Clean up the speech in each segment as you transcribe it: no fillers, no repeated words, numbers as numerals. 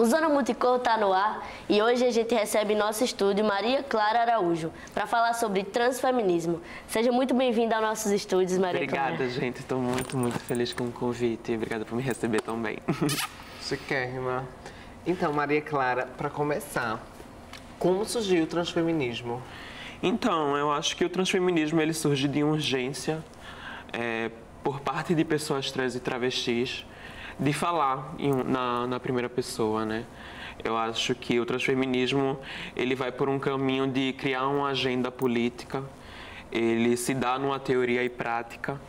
O Zona Multicor está no ar e hoje a gente recebe em nosso estúdio Maria Clara Araújo para falar sobre transfeminismo. Seja muito bem-vinda aos nossos estúdios, Maria Clara. Obrigada, gente. Estou muito feliz com o convite. Obrigada por me receber tão bem. Chiquérrima. Então, Maria Clara, para começar, como surgiu o transfeminismo? Então, eu acho que o transfeminismo ele surge de urgência por parte de pessoas trans e travestis de falar na primeira pessoa, né? Eu acho que o transfeminismo ele vai por um caminho de criar uma agenda política, ele se dá numa teoria e prática.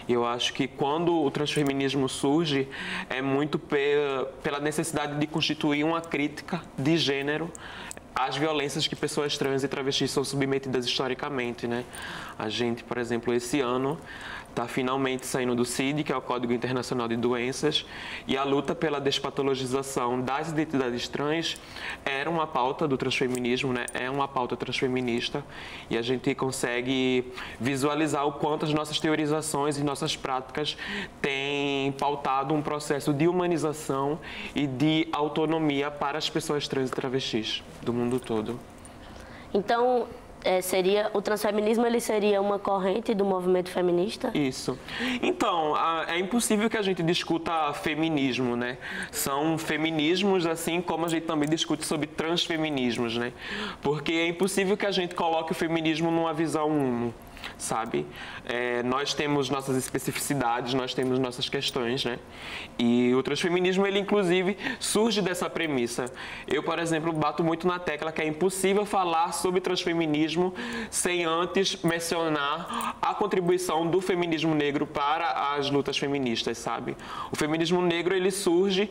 E eu acho que quando o transfeminismo surge, é muito pela necessidade de constituir uma crítica de gênero às violências que pessoas trans e travestis são submetidas historicamente, né? A gente, por exemplo, esse ano está finalmente saindo do CID, que é o Código Internacional de Doenças, e a luta pela despatologização das identidades trans era uma pauta do transfeminismo, né? É uma pauta transfeminista, e a gente consegue visualizar o quanto as nossas teorizações e nossas práticas têm pautado um processo de humanização e de autonomia para as pessoas trans e travestis do mundo todo. Então, o transfeminismo ele seria uma corrente do movimento feminista? Isso. Então, é impossível que a gente discuta feminismo, né? São feminismos assim como a gente também discute sobre transfeminismos, né? Porque é impossível que a gente coloque o feminismo numa visão uno, sabe? Nós temos nossas especificidades, nós temos nossas questões, né? E o transfeminismo, ele inclusive surge dessa premissa. Eu, por exemplo, bato muito na tecla que é impossível falar sobre transfeminismo sem antes mencionar a contribuição do feminismo negro para as lutas feministas, sabe? O feminismo negro, ele surge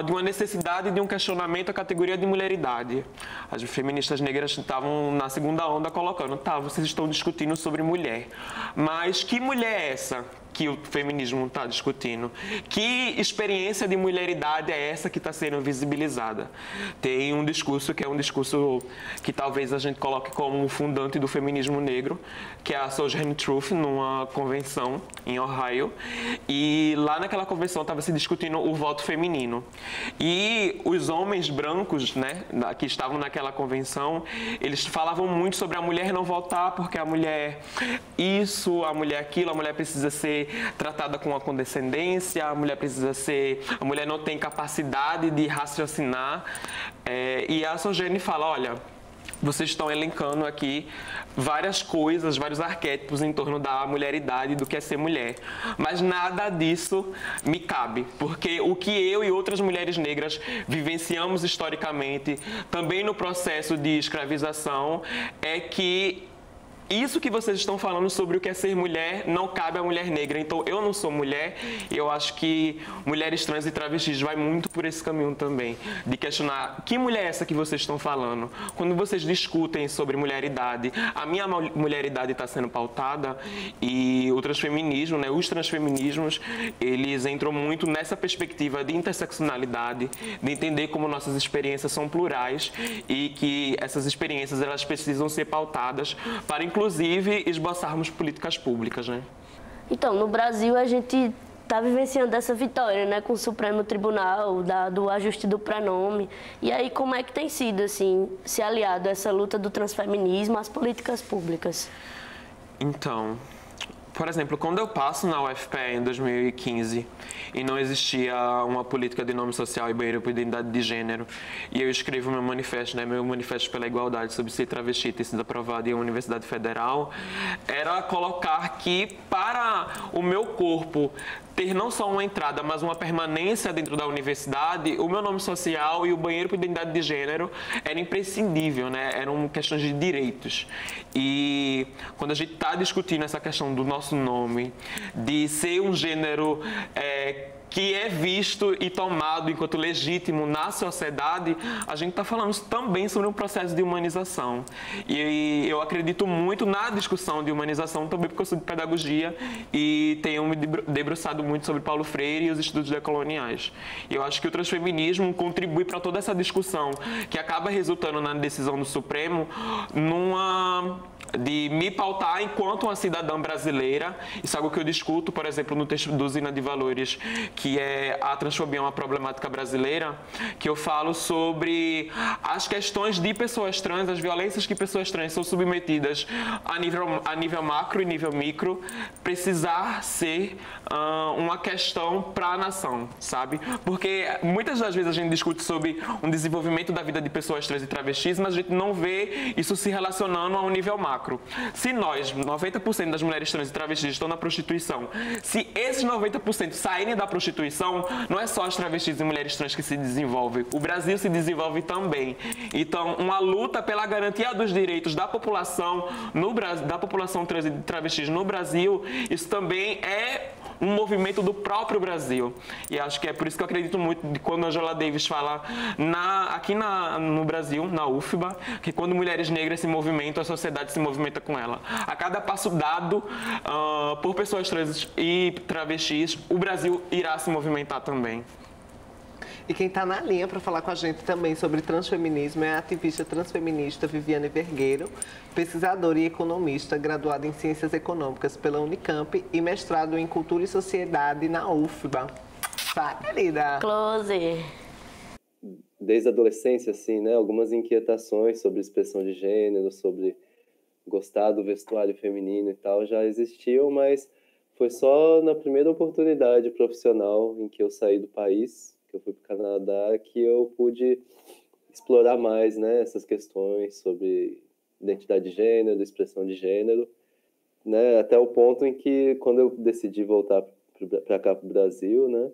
de uma necessidade de um questionamento à categoria de mulheridade. As feministas negras estavam na segunda onda colocando, vocês estão discutindo sobre mulher. Mas que mulher é essa que o feminismo está discutindo? Que experiência de mulheridade é essa que está sendo visibilizada? Tem um discurso que é um discurso que talvez a gente coloque como um fundante do feminismo negro, que é a Sojourner Truth, numa convenção em Ohio. E lá naquela convenção estava se discutindo o voto feminino. E os homens brancos, né, que estavam naquela convenção, eles falavam muito sobre a mulher não votar porque a mulher isso, a mulher aquilo, a mulher precisa ser tratada com a condescendência, a mulher não tem capacidade de raciocinar. E a Sojourner fala, olha, vocês estão elencando aqui várias coisas, vários arquétipos em torno da mulheridade, do que é ser mulher. Mas nada disso me cabe, porque o que eu e outras mulheres negras vivenciamos historicamente, também no processo de escravização, é que isso que vocês estão falando sobre o que é ser mulher não cabe à mulher negra. Então, eu não sou mulher e eu acho que mulheres trans e travestis vai muito por esse caminho também. De questionar, que mulher é essa que vocês estão falando? Quando vocês discutem sobre mulheridade, a minha mulheridade está sendo pautada e o transfeminismo, né, os transfeminismos, eles entram muito nessa perspectiva de interseccionalidade, de entender como nossas experiências são plurais e que essas experiências elas precisam ser pautadas para inclusive esboçarmos políticas públicas, né? Então, no Brasil a gente está vivenciando essa vitória, né, com o Supremo Tribunal, do ajuste do pronome. E aí, como é que tem sido, assim, se aliado a essa luta do transfeminismo às políticas públicas? Então, por exemplo, quando eu passo na UFPE em 2015 e não existia uma política de nome social e banheiro por identidade de gênero, e eu escrevo meu manifesto, né, meu manifesto pela igualdade sobre ser travesti ter sido aprovado em uma universidade federal, era colocar que para o meu corpo ter não só uma entrada, mas uma permanência dentro da universidade, o meu nome social e o banheiro por identidade de gênero era imprescindível, né? Eram questões de direitos. E quando a gente está discutindo essa questão do nosso nome, de ser um gênero que é visto e tomado enquanto legítimo na sociedade, a gente está falando também sobre um processo de humanização. E eu acredito muito na discussão de humanização também porque eu sou de pedagogia e tenho me debruçado muito sobre Paulo Freire e os estudos decoloniais. E eu acho que o transfeminismo contribui para toda essa discussão que acaba resultando na decisão do Supremo numa de me pautar enquanto uma cidadã brasileira. Isso é algo que eu discuto, por exemplo, no texto do Usina de Valores, que é a transfobia é uma problemática brasileira, que eu falo sobre as questões de pessoas trans, as violências que pessoas trans são submetidas a nível macro e nível micro, precisar ser uma questão para a nação, sabe? Porque muitas das vezes a gente discute sobre um desenvolvimento da vida de pessoas trans e travestis, mas a gente não vê isso se relacionando a um nível macro. Se nós, 90% das mulheres trans e travestis estão na prostituição, se esses 90% saírem da prostituição, não é só as travestis e mulheres trans que se desenvolvem, o Brasil se desenvolve também. Então, uma luta pela garantia dos direitos da população, da população trans e travestis no Brasil, isso também é um movimento do próprio Brasil. E acho que é por isso que eu acredito muito quando a Angela Davis fala aqui no Brasil, na UFBA, que quando mulheres negras se movimentam, a sociedade se movimenta com ela. A cada passo dado por pessoas trans e travestis, o Brasil irá se movimentar também. E quem está na linha para falar com a gente também sobre transfeminismo é a ativista transfeminista Viviane Vergueiro, pesquisadora e economista, graduada em Ciências Econômicas pela Unicamp e mestrado em Cultura e Sociedade na UFBA. Tá, querida? Close! Desde a adolescência, assim, né? Algumas inquietações sobre expressão de gênero, sobre gostar do vestuário feminino e tal, já existiam, mas foi só na primeira oportunidade profissional em que eu saí do país, que eu fui para o Canadá, que eu pude explorar mais, né, essas questões sobre identidade de gênero, expressão de gênero, né, até o ponto em que, quando eu decidi voltar para cá, para o Brasil, né,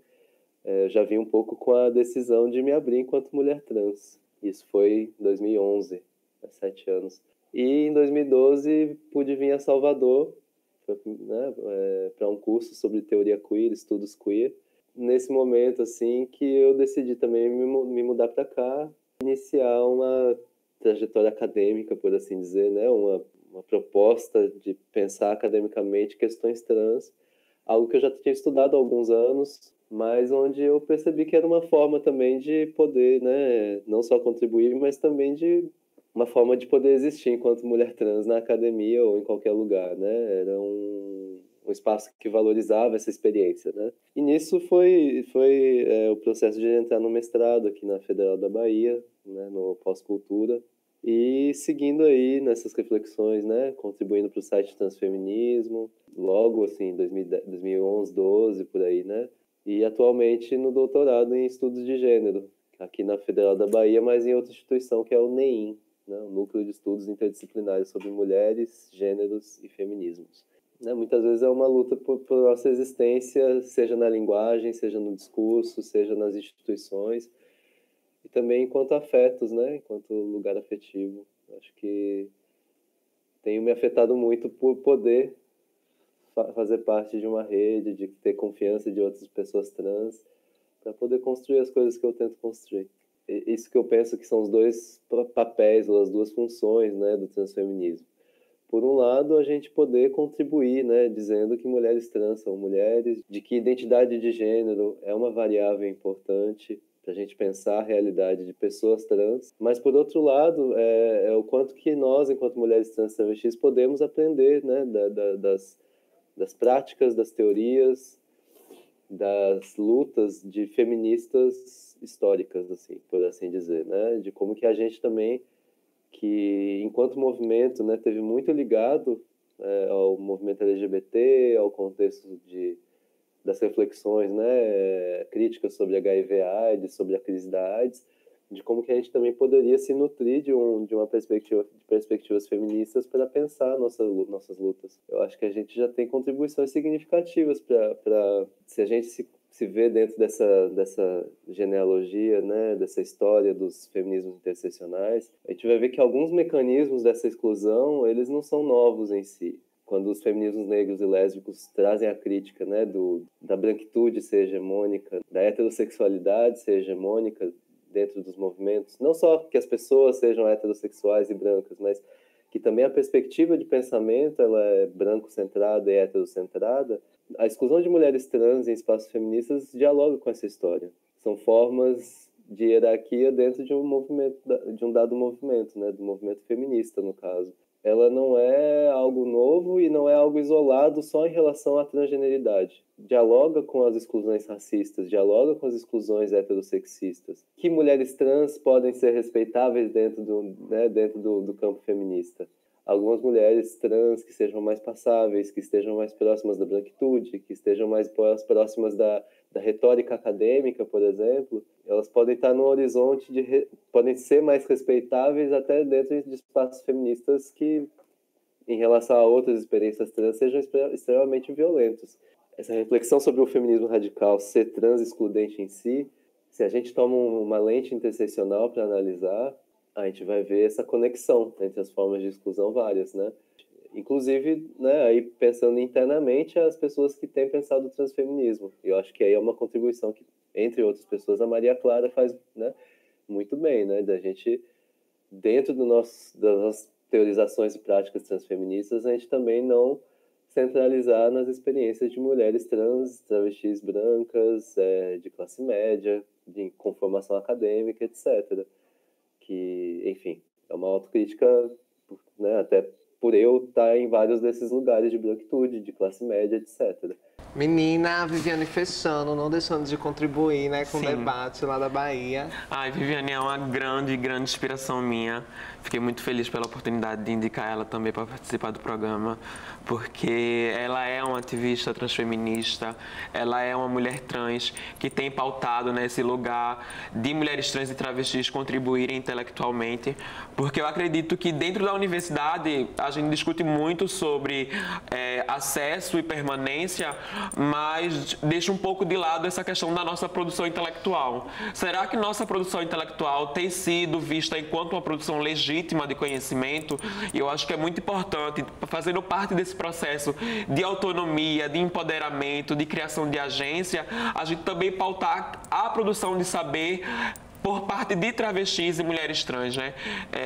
já vim um pouco com a decisão de me abrir enquanto mulher trans. Isso foi em 2011, há 7 anos. E em 2012 pude vir a Salvador, né, para um curso sobre teoria queer, estudos queer. Nesse momento, assim, que eu decidi também me mudar para cá, iniciar uma trajetória acadêmica, por assim dizer, né? Uma proposta de pensar academicamente questões trans, algo que eu já tinha estudado há alguns anos, mas onde eu percebi que era uma forma também de poder, né, não só contribuir, mas também de uma forma de poder existir enquanto mulher trans na academia ou em qualquer lugar, né? Era um espaço que valorizava essa experiência, né? E nisso foi o processo de entrar no mestrado aqui na Federal da Bahia, né, no pós-cultura, e seguindo aí nessas reflexões, né, contribuindo para o site Transfeminismo, logo assim, 2011, 12, por aí, né? E atualmente no doutorado em estudos de gênero, aqui na Federal da Bahia, mas em outra instituição que é o NEIM, né, o Núcleo de Estudos Interdisciplinares sobre Mulheres, Gêneros e Feminismos. Né, muitas vezes é uma luta por nossa existência, seja na linguagem, seja no discurso, seja nas instituições, e também enquanto afetos, né, enquanto lugar afetivo. Acho que tenho me afetado muito por poder fazer parte de uma rede, de ter confiança de outras pessoas trans, para poder construir as coisas que eu tento construir. Isso que eu penso que são os dois papéis, ou as duas funções, né, do transfeminismo. Por um lado, a gente poder contribuir, né, dizendo que mulheres trans são mulheres, de que identidade de gênero é uma variável importante para a gente pensar a realidade de pessoas trans. Mas, por outro lado, é o quanto que nós, enquanto mulheres trans travestis, podemos aprender, né, das práticas, das teorias, das lutas de feministas históricas, assim, por assim dizer, né, de como que a gente também, que enquanto movimento, né, teve muito ligado ao movimento LGBT, ao contexto das reflexões, né, críticas sobre HIV/AIDS, sobre a crise da AIDS, de como que a gente também poderia se nutrir de uma perspectiva, de perspectivas feministas para pensar nossas lutas. Eu acho que a gente já tem contribuições significativas para se a gente se vê dentro dessa genealogia, né, dessa história dos feminismos interseccionais, a gente vai ver que alguns mecanismos dessa exclusão, eles não são novos em si. Quando os feminismos negros e lésbicos trazem a crítica, né, da branquitude ser hegemônica, da heterossexualidade ser hegemônica dentro dos movimentos, não só que as pessoas sejam heterossexuais e brancas, mas que também a perspectiva de pensamento ela é branco-centrada e heterocentrada. A exclusão de mulheres trans em espaços feministas dialoga com essa história. São formas de hierarquia dentro de um movimento, de um dado movimento, né, do movimento feminista, no caso. ela não é algo novo e não é algo isolado só em relação à transgeneridade. Dialoga com as exclusões racistas, dialoga com as exclusões heterossexistas. Que mulheres trans podem ser respeitáveis dentro do campo feminista? Algumas mulheres trans que sejam mais passáveis, que estejam mais próximas da branquitude, que estejam mais próximas da retórica acadêmica, por exemplo, elas podem estar no horizonte podem ser mais respeitáveis até dentro de espaços feministas que, em relação a outras experiências trans, sejam extremamente violentos. Essa reflexão sobre o feminismo radical ser trans excludente em si, se a gente toma uma lente interseccional para analisar, a gente vai ver essa conexão entre as formas de exclusão várias, né? Inclusive, né, aí pensando internamente, as pessoas que têm pensado o transfeminismo. Eu acho que aí é uma contribuição que, entre outras pessoas, a Maria Clara faz, né, muito bem, né? Da gente, dentro das nossas teorizações e práticas transfeministas, a gente também não centralizar nas experiências de mulheres trans, travestis brancas, de classe média, com formação acadêmica, etc. Que, enfim, é uma autocrítica, né, até por eu estar em vários desses lugares de branquitude, de classe média, etc. Menina, a Viviane fechando, não deixando de contribuir, né, com o Sim. debate lá da Bahia. Ai, Viviane é uma grande inspiração minha. Fiquei muito feliz pela oportunidade de indicar ela também para participar do programa, porque ela é uma ativista transfeminista, ela é uma mulher trans que tem pautado nesse lugar de mulheres trans e travestis contribuírem intelectualmente, porque eu acredito que dentro da universidade a gente discute muito sobre acesso e permanência, mas deixa um pouco de lado essa questão da nossa produção intelectual. Será que nossa produção intelectual tem sido vista enquanto uma produção legítima de conhecimento? E eu acho que é muito importante, fazendo parte desse processo de autonomia, de empoderamento, de criação de agência, a gente também pautar a produção de saber por parte de travestis e mulheres trans, né?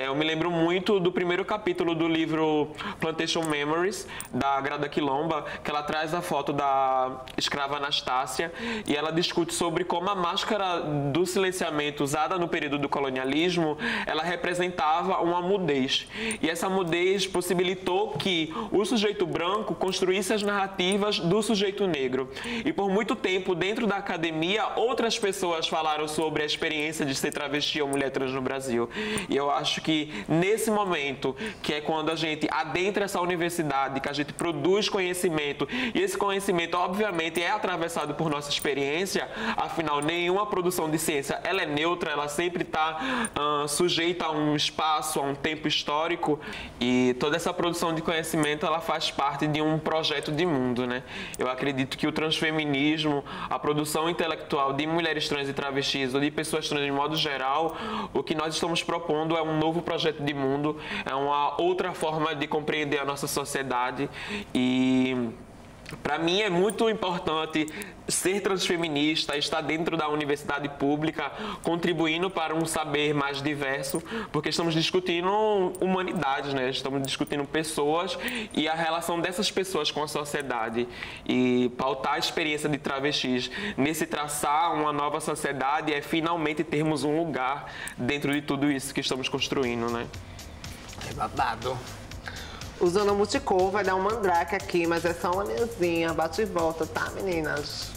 Eu me lembro muito do primeiro capítulo do livro Plantation Memories, da Grada Quilomba, que ela traz a foto da escrava Anastácia e ela discute sobre como a máscara do silenciamento usada no período do colonialismo, ela representava uma mudez. E essa mudez possibilitou que o sujeito branco construísse as narrativas do sujeito negro. E por muito tempo, dentro da academia, outras pessoas falaram sobre a experiência de ser travesti ou mulher trans no Brasil. E eu acho que nesse momento, que é quando a gente adentra essa universidade, que a gente produz conhecimento, e esse conhecimento, obviamente, é atravessado por nossa experiência, afinal, nenhuma produção de ciência ela é neutra, ela sempre está sujeita a um espaço, a um tempo histórico, e toda essa produção de conhecimento, ela faz parte de um projeto de mundo, né? Eu acredito que o transfeminismo, a produção intelectual de mulheres trans e travestis, ou de pessoas trans de modo geral, o que nós estamos propondo é um novo projeto de mundo, é uma outra forma de compreender a nossa sociedade e para mim é muito importante ser transfeminista, estar dentro da universidade pública, contribuindo para um saber mais diverso, porque estamos discutindo humanidades, né? Estamos discutindo pessoas e a relação dessas pessoas com a sociedade. E pautar a experiência de travestis nesse traçar uma nova sociedade é finalmente termos um lugar dentro de tudo isso que estamos construindo, né? É babado. O Zona Multicor vai dar um mandrake aqui, mas é só uma linhazinha. Bate e volta, tá, meninas?